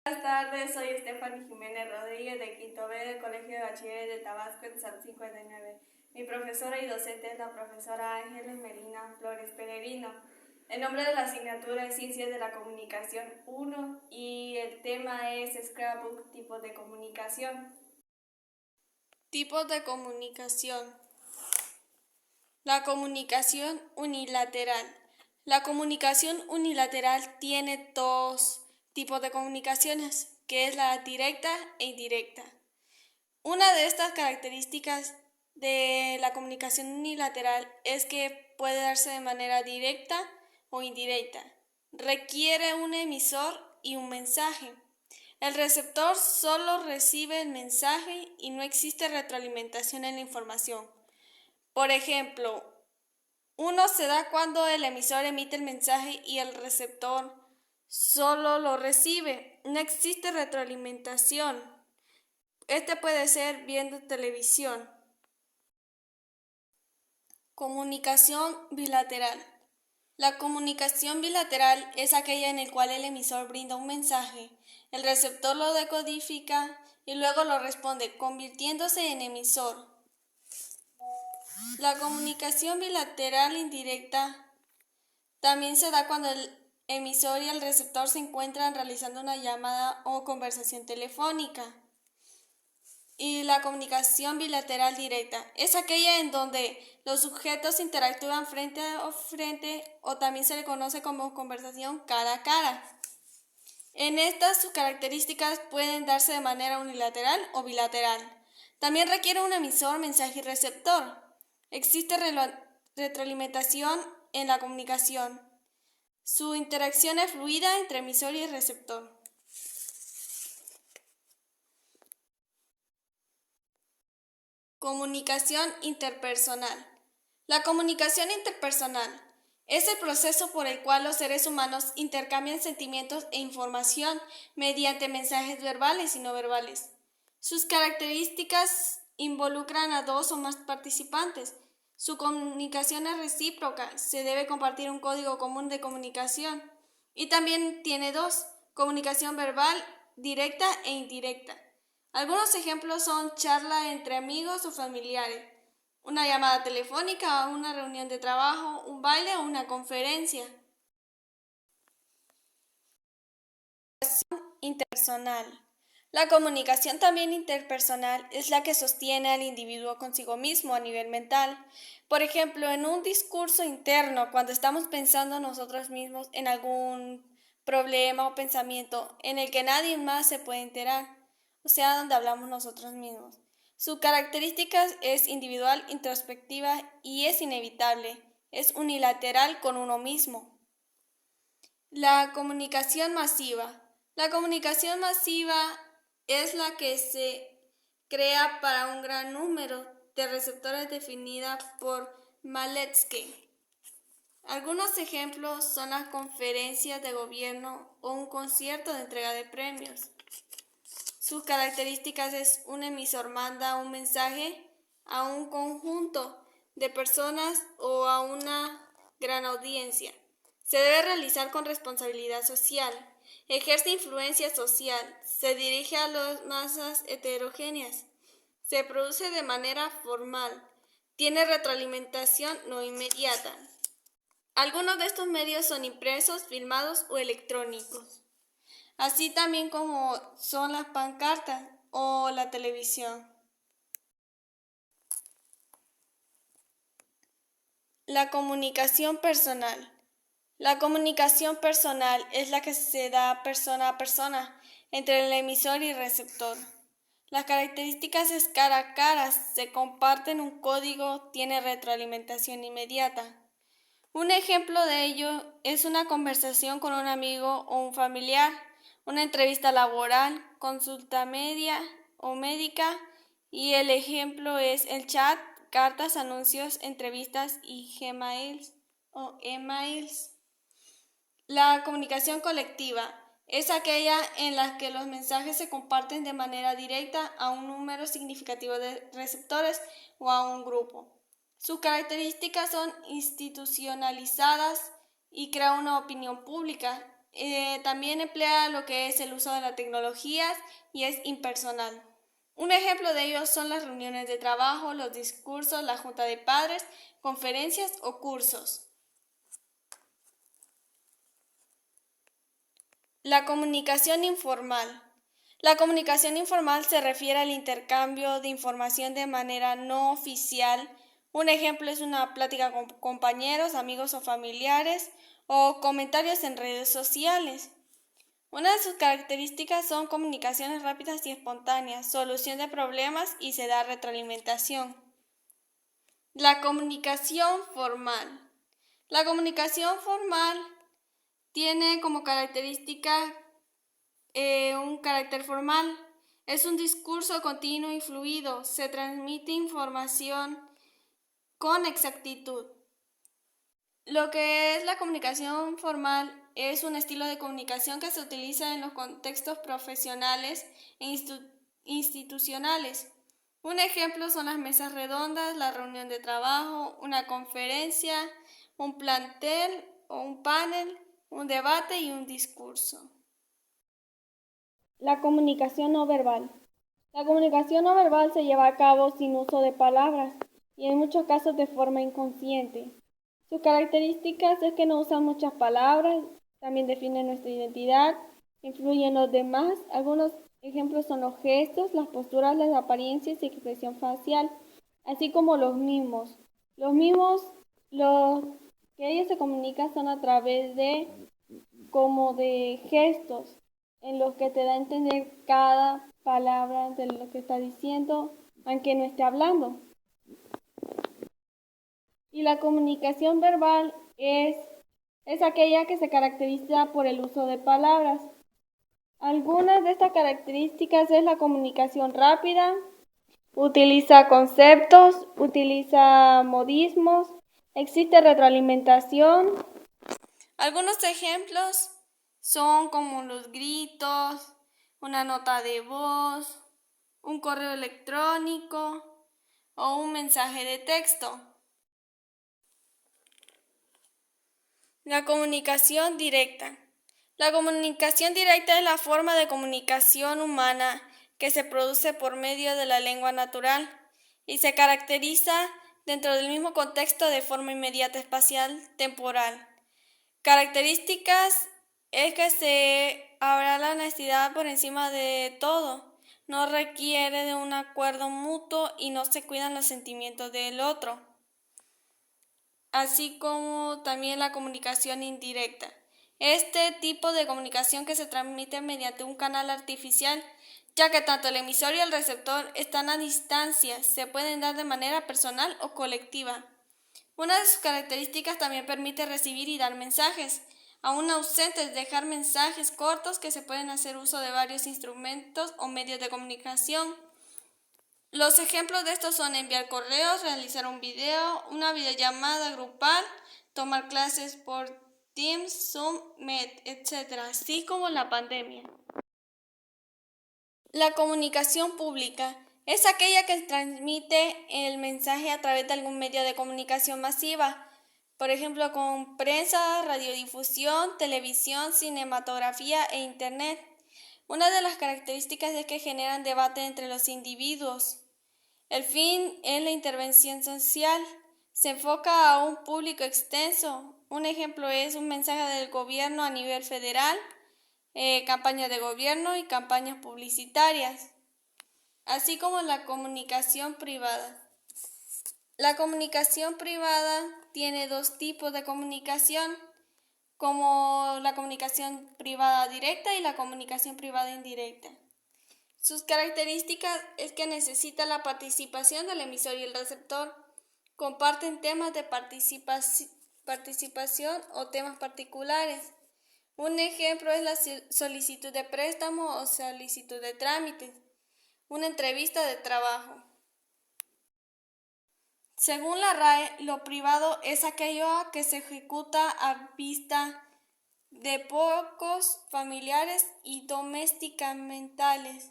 Buenas tardes, soy Stephanie Jiménez Rodríguez de Quinto B del Colegio de Bachilleres de Tabasco en San 59. Mi profesora y docente es la profesora Ángeles Melina Flores Peregrino. El nombre de la asignatura es Ciencias de la Comunicación 1 y el tema es Scrapbook, tipos de comunicación. Tipos de comunicación. La comunicación unilateral. La comunicación unilateral tiene dos tipos de comunicaciones, que es la directa e indirecta. Una de estas características de la comunicación unilateral es que puede darse de manera directa o indirecta. Requiere un emisor y un mensaje. El receptor solo recibe el mensaje y no existe retroalimentación en la información. Por ejemplo, uno se da cuando el emisor emite el mensaje y el receptor solo lo recibe. No existe retroalimentación. Este puede ser viendo televisión. Comunicación bilateral. La comunicación bilateral es aquella en la cual el emisor brinda un mensaje, el receptor lo decodifica y luego lo responde, convirtiéndose en emisor. La comunicación bilateral indirecta también se da cuando el emisor y el receptor se encuentran realizando una llamada o conversación telefónica. Y la comunicación bilateral directa es aquella en donde los sujetos interactúan frente a frente o también se le conoce como conversación cara a cara. En estas sus características pueden darse de manera unilateral o bilateral. También requiere un emisor, mensaje y receptor. Existe retroalimentación en la comunicación. Su interacción es fluida entre emisor y receptor. Comunicación interpersonal. La comunicación interpersonal es el proceso por el cual los seres humanos intercambian sentimientos e información mediante mensajes verbales y no verbales. Sus características involucran a dos o más participantes. Su comunicación es recíproca, se debe compartir un código común de comunicación. Y también tiene dos, comunicación verbal directa e indirecta. Algunos ejemplos son charla entre amigos o familiares, una llamada telefónica, una reunión de trabajo, un baile o una conferencia. Interpersonal. La comunicación también interpersonal es la que sostiene al individuo consigo mismo a nivel mental. Por ejemplo, en un discurso interno, cuando estamos pensando nosotros mismos en algún problema o pensamiento en el que nadie más se puede enterar, o sea, donde hablamos nosotros mismos. Su característica es individual, introspectiva y es inevitable. Es unilateral con uno mismo. La comunicación masiva. La comunicación masiva es la que se crea para un gran número de receptores definida por Maletsky. Algunos ejemplos son las conferencias de gobierno o un concierto de entrega de premios. Sus características es un emisor manda un mensaje a un conjunto de personas o a una gran audiencia. Se debe realizar con responsabilidad social, ejerce influencia social, se dirige a las masas heterogéneas, se produce de manera formal, tiene retroalimentación no inmediata. Algunos de estos medios son impresos, filmados o electrónicos, así también como son las pancartas o la televisión. La comunicación personal. La comunicación personal es la que se da persona a persona entre el emisor y el receptor. Las características es cara a cara, se comparten un código, tiene retroalimentación inmediata. Un ejemplo de ello es una conversación con un amigo o un familiar, una entrevista laboral, consulta médica o médica, y el ejemplo es el chat, cartas, anuncios, entrevistas y Gmails o emails. La comunicación colectiva es aquella en la que los mensajes se comparten de manera directa a un número significativo de receptores o a un grupo. Sus características son institucionalizadas y crea una opinión pública. también emplea lo que es el uso de las tecnologías y es impersonal. Un ejemplo de ello son las reuniones de trabajo, los discursos, la junta de padres, conferencias o cursos. La comunicación informal. La comunicación informal se refiere al intercambio de información de manera no oficial. Un ejemplo es una plática con compañeros, amigos o familiares o comentarios en redes sociales. Una de sus características son comunicaciones rápidas y espontáneas, solución de problemas y se da retroalimentación. La comunicación formal. La comunicación formal tiene como característica un carácter formal. Es un discurso continuo y fluido. Se transmite información con exactitud. Lo que es la comunicación formal es un estilo de comunicación que se utiliza en los contextos profesionales e institucionales. Un ejemplo son las mesas redondas, la reunión de trabajo, una conferencia, un plantel o un panel, un debate y un discurso. La comunicación no verbal. La comunicación no verbal se lleva a cabo sin uso de palabras y en muchos casos de forma inconsciente. Sus características es que no usan muchas palabras, también definen nuestra identidad, influyen en los demás. Algunos ejemplos son los gestos, las posturas, las apariencias y expresión facial, así como los mimos. Los que ellos se comunican son a través de gestos en los que te da a entender cada palabra de lo que está diciendo, aunque no esté hablando. Y la comunicación verbal es aquella que se caracteriza por el uso de palabras. Algunas de estas características es la comunicación rápida, utiliza conceptos, utiliza modismos, existe retroalimentación. Algunos ejemplos son como los gritos, una nota de voz, un correo electrónico o un mensaje de texto. La comunicación directa. La comunicación directa es la forma de comunicación humana que se produce por medio de la lengua natural y se caracteriza dentro del mismo contexto de forma inmediata, espacial, temporal. Características es que se habrá la honestidad por encima de todo, no requiere de un acuerdo mutuo y no se cuidan los sentimientos del otro, así como también la comunicación indirecta. Este tipo de comunicación que se transmite mediante un canal artificial, ya que tanto el emisor y el receptor están a distancia, se pueden dar de manera personal o colectiva. Una de sus características también permite recibir y dar mensajes. Aún ausentes, dejar mensajes cortos que se pueden hacer uso de varios instrumentos o medios de comunicación. Los ejemplos de estos son enviar correos, realizar un video, una videollamada grupal, tomar clases por Teams, Zoom, Meet, etc., así como la pandemia. La comunicación pública es aquella que transmite el mensaje a través de algún medio de comunicación masiva, por ejemplo, con prensa, radiodifusión, televisión, cinematografía e Internet. Una de las características es que generan debate entre los individuos. El fin es la intervención social. Se enfoca a un público extenso. Un ejemplo es un mensaje del gobierno a nivel federal, campañas de gobierno y campañas publicitarias, así como la comunicación privada. La comunicación privada tiene dos tipos de comunicación, como la comunicación privada directa y la comunicación privada indirecta. Sus características es que necesita la participación del emisor y el receptor, comparten temas de participación o temas particulares. Un ejemplo es la solicitud de préstamo o solicitud de trámite, una entrevista de trabajo. Según la RAE, lo privado es aquello que se ejecuta a vista de pocos familiares y domesticamentales.